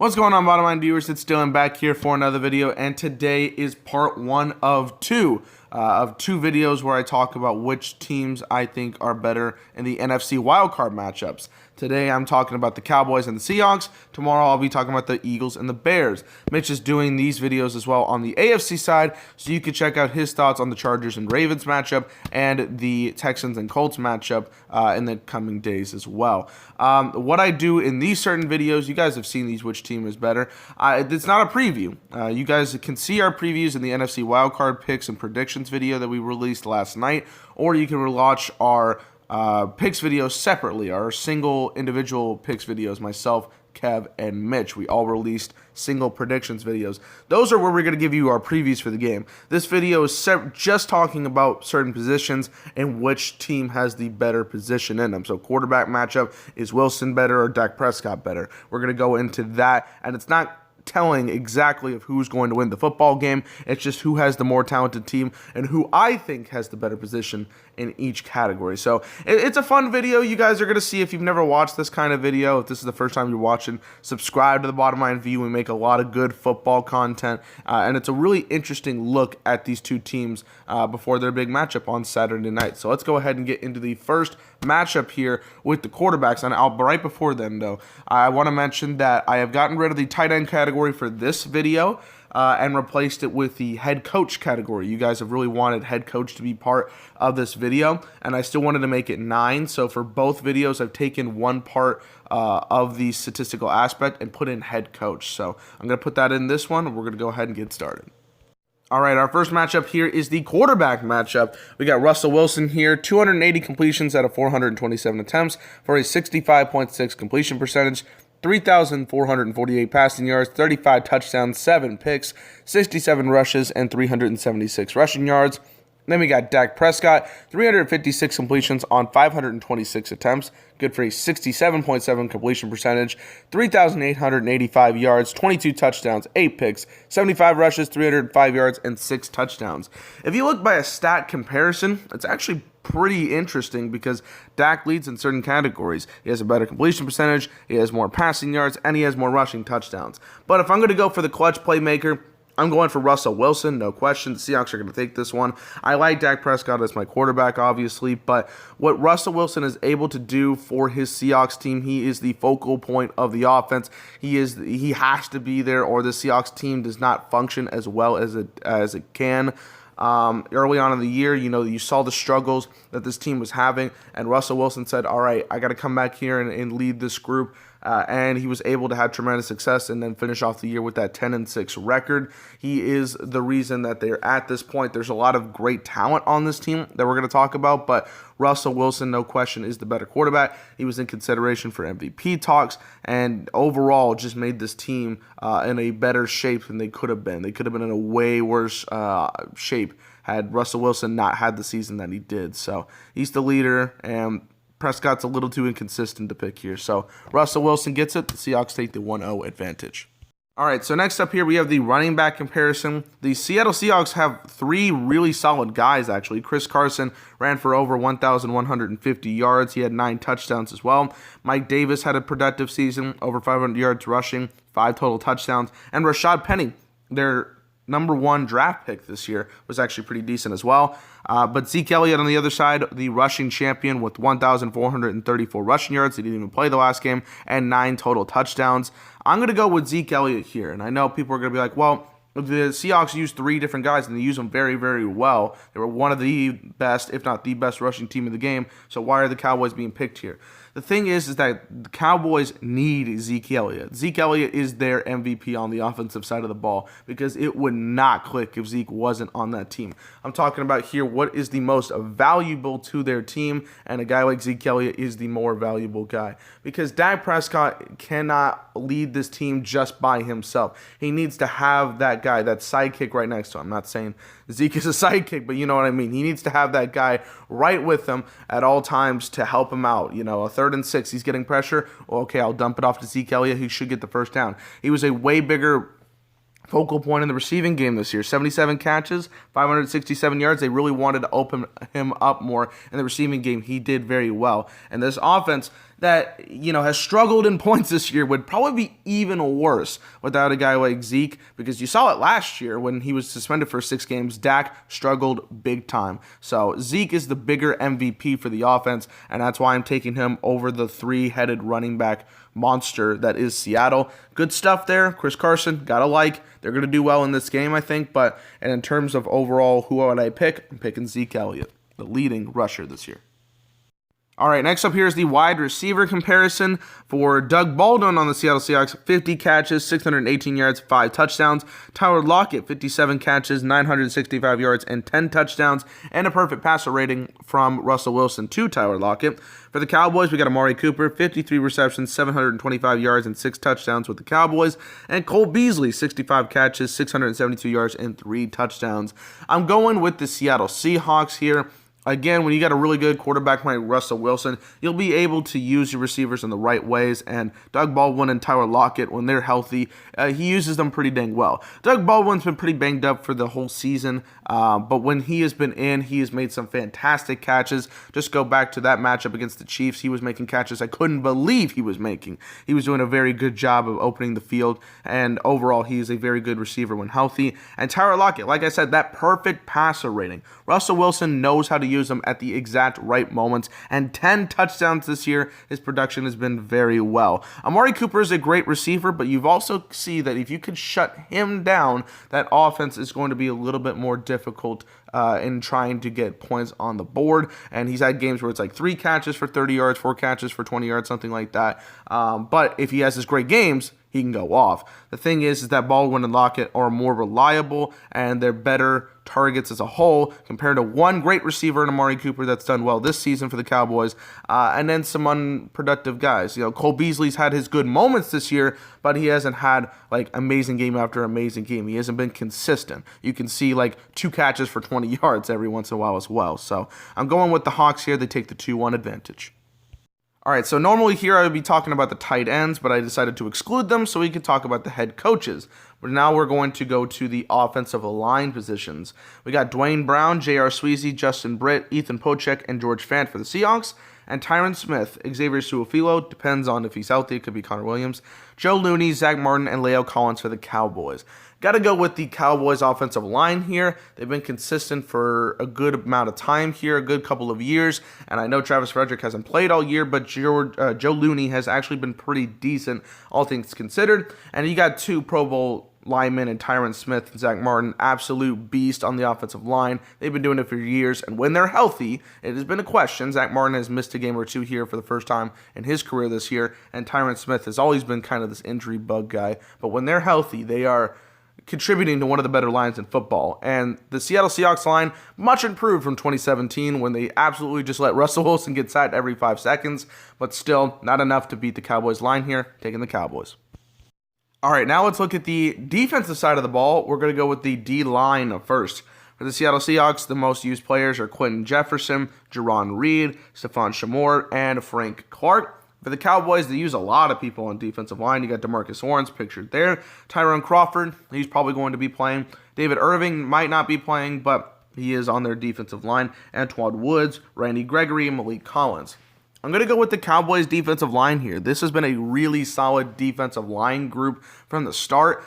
What's going on, bottom line viewers? It's Dylan back here for another video, and today is part one of two videos where I talk about which teams I think are better in the NFC wildcard matchups. Today I'm talking about the Cowboys and the Seahawks. Tomorrow I'll be talking about the Eagles and the Bears. Mitch is doing these videos as well on the AFC side, so you can check out his thoughts on the Chargers and Ravens matchup and the Texans and Colts matchup in the coming days as well. What I do in these certain videos, you guys have seen these, which team is better. It's not a preview. You guys can see our previews in the NFC wildcard picks and predictions video that we released last night, or you can watch our picks videos separately, our single individual picks videos, myself, Kev, and Mitch. We all released single predictions videos. Those are where we're going to give you our previews for the game. This video is just talking about certain positions and which team has the better position in them. So quarterback matchup, is Wilson better or Dak Prescott better? We're going to go into that, and it's not telling exactly of who's going to win the football game. It's just who has the more talented team and who I think has the better position in each category. So it's a fun video you guys are going to see. If you've never watched this kind of video, if this is the first time you're watching, subscribe to the Bottom Line View. We make a lot of good football content, and it's a really interesting look at these two teams before their big matchup on Saturday night. So let's go ahead and get into the first matchup here with the quarterbacks. And right before then, though, I want to mention that I have gotten rid of the tight end category for this video and replaced it with the head coach category. You guys have really wanted head coach to be part of this video, and I still wanted to make it 9. So for both videos, I've taken one part of the statistical aspect and put in head coach. So I'm going to put that in this one, and we're going to go ahead and get started. All right, our first matchup here is the quarterback matchup. We got Russell Wilson here, 280 completions out of 427 attempts for a 65.6 completion percentage, 3,448 passing yards, 35 touchdowns, 7 picks, 67 rushes, and 376 rushing yards. Then we got Dak Prescott, 356 completions on 526 attempts, good for a 67.7 completion percentage, 3,885 yards, 22 touchdowns, 8 picks, 75 rushes, 305 yards, and 6 touchdowns. If you look by a stat comparison, it's actually pretty interesting because Dak leads in certain categories. He has a better completion percentage, he has more passing yards, and he has more rushing touchdowns. But if I'm going to go for the clutch playmaker, I'm going for Russell Wilson, no question. The Seahawks are going to take this one. I like Dak Prescott as my quarterback, obviously, but what Russell Wilson is able to do for his Seahawks team, he is the focal point of the offense. He has to be there, or the Seahawks team does not function as well as it can. Early on in the year, you saw the struggles that this team was having, and Russell Wilson said, all right, I got to come back here and lead this group. And he was able to have tremendous success and then finish off the year with that 10-6 record. He is the reason that they're at this point. There's a lot of great talent on this team that we're going to talk about, but Russell Wilson, no question, is the better quarterback. He was in consideration for MVP talks, and overall just made this team in a better shape than they could have been. They could have been in a way worse shape had Russell Wilson not had the season that he did. So he's the leader, and Prescott's a little too inconsistent to pick here. So Russell Wilson gets it. The Seahawks take the 1-0 advantage. All right, so next up here, we have the running back comparison. The Seattle Seahawks have 3 really solid guys, actually. Chris Carson ran for over 1,150 yards. He had 9 touchdowns as well. Mike Davis had a productive season, over 500 yards rushing, 5 total touchdowns. And Rashad Penny, their number 1 draft pick this year, was actually pretty decent as well. But Zeke Elliott on the other side, the rushing champion with 1,434 rushing yards. He didn't even play the last game, and 9 total touchdowns. I'm going to go with Zeke Elliott here, and I know people are going to be like, well, the Seahawks used 3 different guys, and they use them very, very well. They were one of the best, if not the best, rushing team in the game, so why are the Cowboys being picked here? The thing is that the Cowboys need Zeke Elliott. Zeke Elliott is their MVP on the offensive side of the ball because it would not click if Zeke wasn't on that team. I'm talking about here what is the most valuable to their team, and a guy like Zeke Elliott is the more valuable guy because Dak Prescott cannot lead this team just by himself. He needs to have that guy, that sidekick right next to him. I'm not saying Zeke is a sidekick, but you know what I mean. He needs to have that guy right with him at all times to help him out. A 3rd and 6, he's getting pressure. Okay, I'll dump it off to Zeke Elliott. He should get the first down. He was a way bigger focal point in the receiving game this year. 77 catches, 567 yards. They really wanted to open him up more in the receiving game. He did very well. And this offense that, has struggled in points this year would probably be even worse without a guy like Zeke, because you saw it last year when he was suspended for 6 games. Dak struggled big time. So Zeke is the bigger MVP for the offense, and that's why I'm taking him over the 3-headed running back monster that is Seattle. Good stuff there. Chris Carson, gotta like. They're going to do well in this game, I think. And in terms of overall, who would I pick? I'm picking Zeke Elliott, the leading rusher this year. All right, next up here is the wide receiver comparison for Doug Baldwin on the Seattle Seahawks. 50 catches, 618 yards, 5 touchdowns. Tyler Lockett, 57 catches, 965 yards, and 10 touchdowns, and a perfect passer rating from Russell Wilson to Tyler Lockett. For the Cowboys, we got Amari Cooper, 53 receptions, 725 yards, and 6 touchdowns with the Cowboys. And Cole Beasley, 65 catches, 672 yards, and 3 touchdowns. I'm going with the Seattle Seahawks here. Again, when you got a really good quarterback like Russell Wilson, you'll be able to use your receivers in the right ways. And Doug Baldwin and Tyler Lockett, when they're healthy, he uses them pretty dang well. Doug Baldwin's been pretty banged up for the whole season, but when he has been in, he has made some fantastic catches. Just go back to that matchup against the Chiefs. He was making catches I couldn't believe he was making. He was doing a very good job of opening the field, and overall, he is a very good receiver when healthy. And Tyler Lockett, like I said, that perfect passer rating. Russell Wilson knows how to use them at the exact right moments, and 10 touchdowns this year. His production has been very well. Amari Cooper is a great receiver, but you've also see that if you could shut him down, that offense is going to be a little bit more difficult in trying to get points on the board. And he's had games where it's like 3 catches for 30 yards, 4 catches for 20 yards, something like that. But if he has his great games, he can go off. The thing is that Baldwin and Lockett are more reliable, and they're better targets as a whole compared to one great receiver in Amari Cooper that's done well this season for the Cowboys, and then some unproductive guys. Cole Beasley's had his good moments this year, but he hasn't had like amazing game after amazing game. He hasn't been consistent. You can see like 2 catches for 20 yards every once in a while as well. So I'm going with the Hawks here. They take the 2-1 advantage. All right, so normally here I would be talking about the tight ends, but I decided to exclude them so we could talk about the head coaches. But now we're going to go to the offensive line positions. We got Dwayne Brown, J.R. Sweezy, Justin Britt, Ethan Pochek, and George Fant for the Seahawks. And Tyron Smith, Xavier Su'a-Filo, depends on if he's healthy, it could be Connor Williams, Joe Looney, Zach Martin, and Leo Collins for the Cowboys. Got to go with the Cowboys offensive line here. They've been consistent for a good amount of time here, a good couple of years. And I know Travis Frederick hasn't played all year, but Joe Looney has actually been pretty decent, all things considered. And you got 2 Pro Bowl linemen and Tyron Smith and Zach Martin, absolute beast on the offensive line. They've been doing it for years, and when they're healthy, it has been a question. Zach Martin has missed a game or 2 here for the first time in his career this year, and Tyron Smith has always been kind of this injury bug guy. But when they're healthy, they are contributing to one of the better lines in football. And the Seattle Seahawks line, much improved from 2017 when they absolutely just let Russell Wilson get sacked every 5 seconds, but still not enough to beat the Cowboys line here, taking the Cowboys. All right, now let's look at the defensive side of the ball. We're going to go with the D-line first. For the Seattle Seahawks, the most used players are Quentin Jefferson, Jerron Reed, Stephon Shemore, and Frank Clark. For the Cowboys, they use a lot of people on defensive line. You got DeMarcus Lawrence pictured there. Tyrone Crawford, he's probably going to be playing. David Irving might not be playing, but he is on their defensive line. Antoine Woods, Randy Gregory, and Malik Collins. I'm going to go with the Cowboys defensive line here. This has been a really solid defensive line group from the start.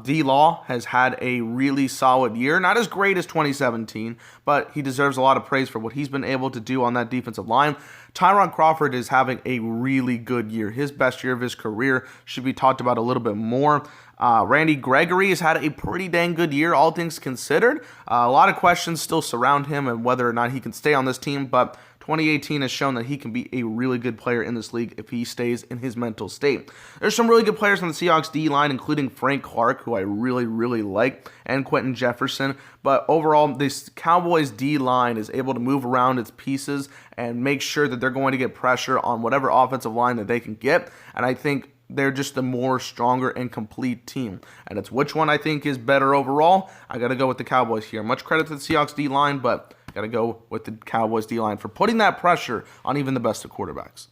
D-Law has had a really solid year. Not as great as 2017, but he deserves a lot of praise for what he's been able to do on that defensive line. Tyrone Crawford is having a really good year. His best year of his career, should be talked about a little bit more. Randy Gregory has had a pretty dang good year, all things considered. A lot of questions still surround him and whether or not he can stay on this team, but 2018 has shown that he can be a really good player in this league if he stays in his mental state. There's some really good players on the Seahawks D-line, including Frank Clark, who I really, really like, and Quentin Jefferson. But overall, this Cowboys D-line is able to move around its pieces and make sure that they're going to get pressure on whatever offensive line that they can get. And I think they're just a more stronger and complete team. And it's which one I think is better overall. I got to go with the Cowboys here. Much credit to the Seahawks D-line, but got to go with the Cowboys D-line for putting that pressure on even the best of quarterbacks.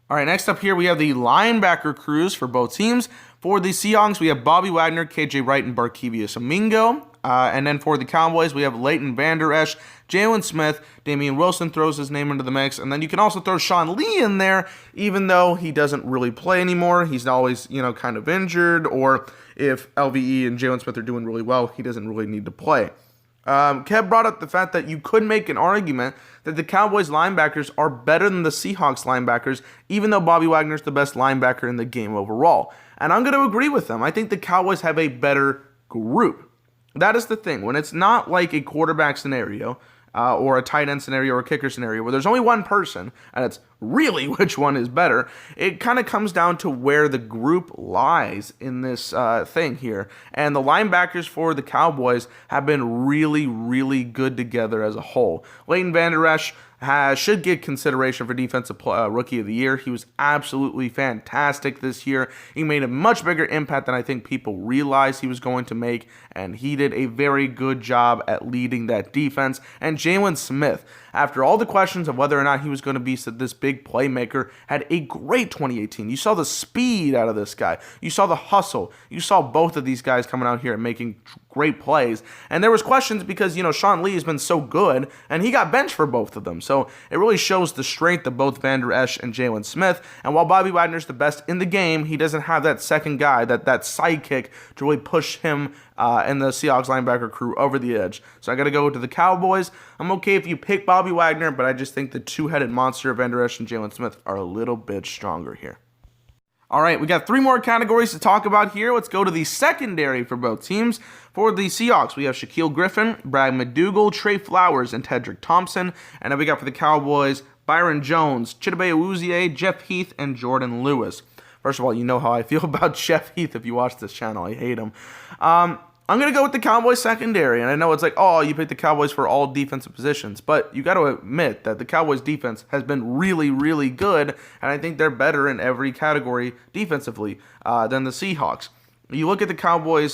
All right, next up here, we have the linebacker crews for both teams. For the Seahawks, we have Bobby Wagner, KJ Wright, and Barkevious Mingo. And then for the Cowboys, we have Leighton Vander Esch, Jalen Smith, Damian Wilson throws his name into the mix. And then you can also throw Sean Lee in there, even though he doesn't really play anymore. He's always, kind of injured. Or if LVE and Jalen Smith are doing really well, he doesn't really need to play. Kev brought up the fact that you could make an argument that the Cowboys linebackers are better than the Seahawks linebackers, even though Bobby Wagner's the best linebacker in the game overall. And I'm going to agree with them. I think the Cowboys have a better group. That is the thing. When it's not like a quarterback scenario or a tight end scenario or a kicker scenario where there's only one person, and it's really which one is better, it kind of comes down to where the group lies in this thing here. And the linebackers for the Cowboys have been really, really good together as a whole. Leighton Vander Esch should get consideration for Defensive Rookie of the Year. He was absolutely fantastic this year. He made a much bigger impact than I think people realized he was going to make, and he did a very good job at leading that defense. And Jalen Smith, after all the questions of whether or not he was going to be this big playmaker, had a great 2018. You saw the speed out of this guy. You saw the hustle. You saw both of these guys coming out here and making great plays. And there was questions because, Sean Lee has been so good, and he got benched for both of them. So it really shows the strength of both Vander Esch and Jalen Smith. And while Bobby Wagner's the best in the game, he doesn't have that second guy, that sidekick to really push him and the Seahawks linebacker crew over the edge. So I got to go to the Cowboys. I'm okay if you pick Bobby Wagner, but I just think the two-headed monster of Vander Esch and Jalen Smith are a little bit stronger here. All right, we got three more categories to talk about here. Let's go to the secondary for both teams. For the Seahawks, we have Shaquille Griffin, Brad McDougald, Trey Flowers, and Tedrick Thompson. And then we got for the Cowboys, Byron Jones, Chidobe Awuzie, Jeff Heath, and Jordan Lewis. First of all, you know how I feel about Jeff Heath if you watch this channel. I hate him. I'm going to go with the Cowboys secondary, and I know it's like, oh, you picked the Cowboys for all defensive positions, but you got to admit that the Cowboys defense has been really, really good, and I think they're better in every category defensively than the Seahawks. You look at the Cowboys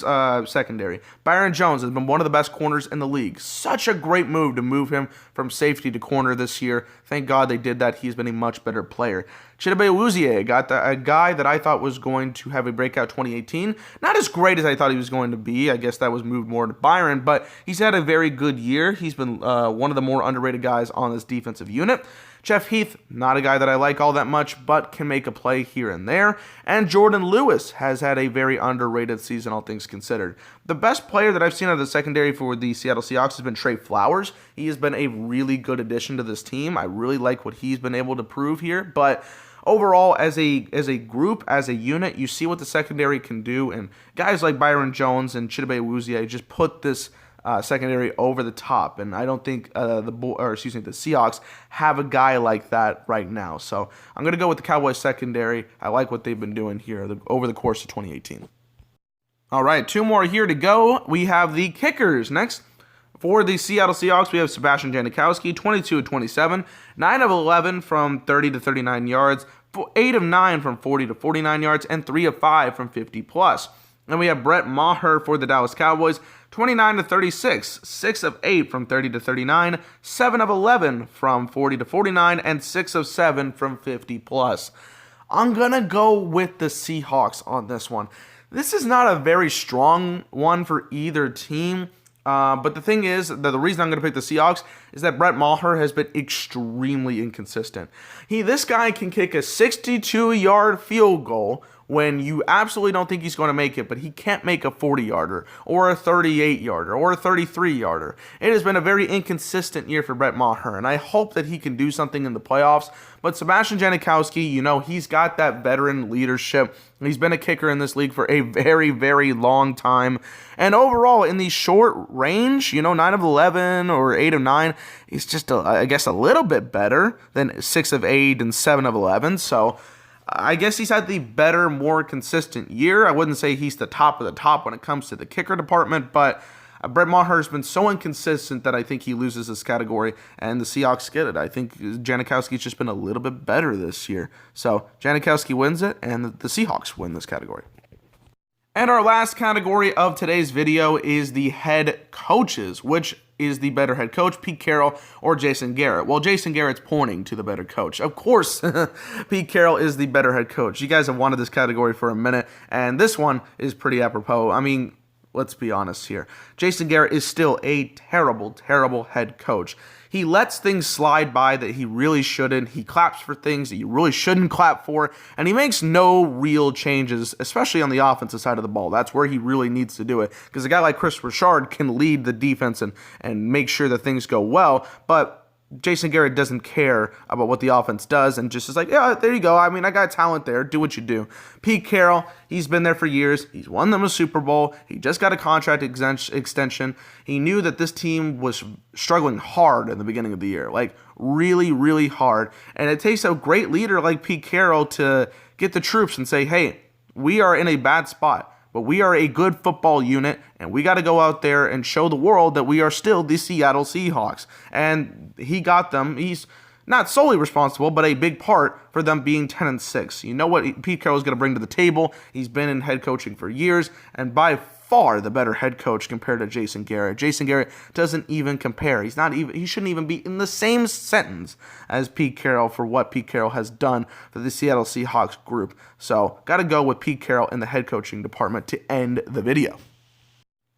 secondary. Byron Jones has been one of the best corners in the league. Such a great move to move him from safety to corner this year. Thank God they did that. He's been a much better player. Chidobe Awuzie got a guy that I thought was going to have a breakout 2018. Not as great as I thought he was going to be. I guess that was moved more to Byron, but he's had a very good year. He's been one of the more underrated guys on this defensive unit. Jeff Heath, not a guy that I like all that much, but can make a play here and there. And Jordan Lewis has had a very underrated season, all things considered. The best player that I've seen out of the secondary for the Seattle Seahawks has been Trey Flowers. He has been a really good addition to this team. I really like what he's been able to prove here, but overall, as a group, as a unit, you see what the secondary can do, and guys like Byron Jones and Chidobe Awuzie just put this secondary over the top, and I don't think the Seahawks have a guy like that right now. So I'm going to go with the Cowboys secondary. I like what they've been doing here over the course of 2018. All right, two more here to go. We have the kickers next. For the Seattle Seahawks, we have Sebastian Janikowski, 22 of 27, 9 of 11 from 30 to 39 yards, 8 of 9 from 40 to 49 yards, and 3 of 5 from 50 plus. Then we have Brett Maher for the Dallas Cowboys, 29 to 36, 6 of 8 from 30 to 39, 7 of 11 from 40 to 49, and 6 of 7 from 50 plus. I'm going to go with the Seahawks on this one. This is not a very strong one for either team. But the thing is, the reason I'm going to pick the Seahawks is that Brett Maher has been extremely inconsistent. This guy can kick a 62-yard field goal when you absolutely don't think he's going to make it, but he can't make a 40-yarder or a 38-yarder or a 33-yarder. It has been a very inconsistent year for Brett Maher, and I hope that he can do something in the playoffs. But Sebastian Janikowski, he's got that veteran leadership. He's been a kicker in this league for a very, very long time. And overall, in the short range, 9 of 11 or 8 of 9, he's just, I guess, a little bit better than 6 of 8 and 7 of 11. So I guess he's had the better, more consistent year. I wouldn't say he's the top of the top when it comes to the kicker department, but Brett Maher has been so inconsistent that I think he loses this category, and the Seahawks get it. I think Janikowski's just been a little bit better this year. So Janikowski wins it, and the Seahawks win this category. And our last category of today's video is the head coaches, which is the better head coach, Pete Carroll or Jason Garrett? Well, Jason Garrett's pointing to the better coach. Of course, Pete Carroll is the better head coach. You guys have wanted this category for a minute, and this one is pretty apropos. I mean, let's be honest here. Jason Garrett is still a terrible, terrible head coach. He lets things slide by that he really shouldn't. He claps for things that you really shouldn't clap for. And he makes no real changes, especially on the offensive side of the ball. That's where he really needs to do it. Because a guy like Chris Richard can lead the defense and make sure that things go well. But Jason Garrett doesn't care about what the offense does and just is like, yeah, there you go. I mean, I got talent there. Do what you do. Pete Carroll, he's been there for years. He's won them a Super Bowl. He just got a contract extension. He knew that this team was struggling hard in the beginning of the year, like really, really hard. And it takes a great leader like Pete Carroll to get the troops and say, hey, we are in a bad spot. But we are a good football unit, and we got to go out there and show the world that we are still the Seattle Seahawks. And he got them. He's not solely responsible, but a big part for them being 10-6. You know what Pete Carroll is going to bring to the table? He's been in head coaching for years, and by far the better head coach compared to Jason Garrett. Jason Garrett doesn't even compare. He shouldn't even be in the same sentence as Pete Carroll for what Pete Carroll has done for the Seattle Seahawks group. So, got to go with Pete Carroll in the head coaching department to end the video.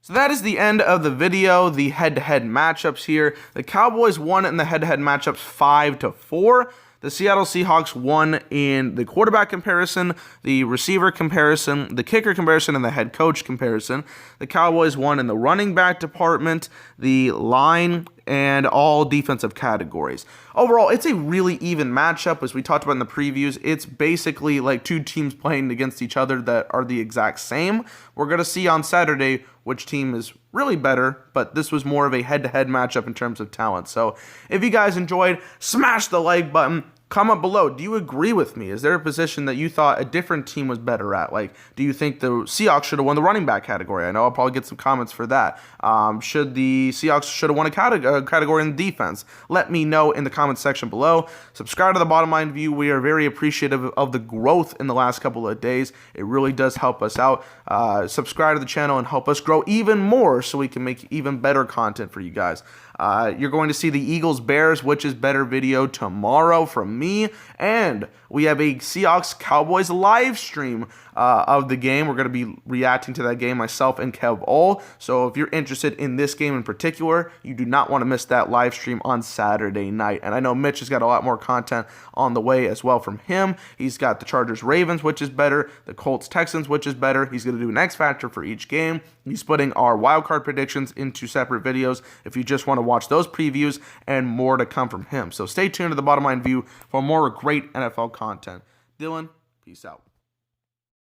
So that is the end of the video, the head-to-head matchups here. The Cowboys won in the head-to-head matchups 5-4. The Seattle Seahawks won in the quarterback comparison, the receiver comparison, the kicker comparison, and the head coach comparison. The Cowboys won in the running back department, the line, and all defensive categories. Overall, it's a really even matchup. As we talked about in the previews, it's basically like two teams playing against each other that are the exact same. We're going to see on Saturday which team is really better, but this was more of a head-to-head matchup in terms of talent. So if you guys enjoyed, smash the like button. Comment below, do you agree with me? Is there a position that you thought a different team was better at? Like, do you think the Seahawks should have won the running back category? I know I'll probably get some comments for that. Should the Seahawks should have won a category in defense? Let me know in the comments section below. Subscribe to the Bottom Line View. We are very appreciative of the growth in the last couple of days. It really does help us out. Subscribe to the channel and help us grow even more so we can make even better content for you guys. You're going to see the Eagles-Bears, which is better video tomorrow from me, and we have a Seahawks-Cowboys live stream of the game. We're going to be reacting to that game, myself and Kev Ol. So if you're interested in this game in particular, you do not want to miss that live stream on Saturday night. And I know Mitch has got a lot more content on the way as well from him. He's got the Chargers-Ravens, which is better, the Colts-Texans, which is better. He's going to do an X Factor for each game. He's putting our wildcard predictions into separate videos if you just want to watch those previews, and more to come from him. So stay tuned to the Bottom Line View for more great NFL content. Dylan, peace out.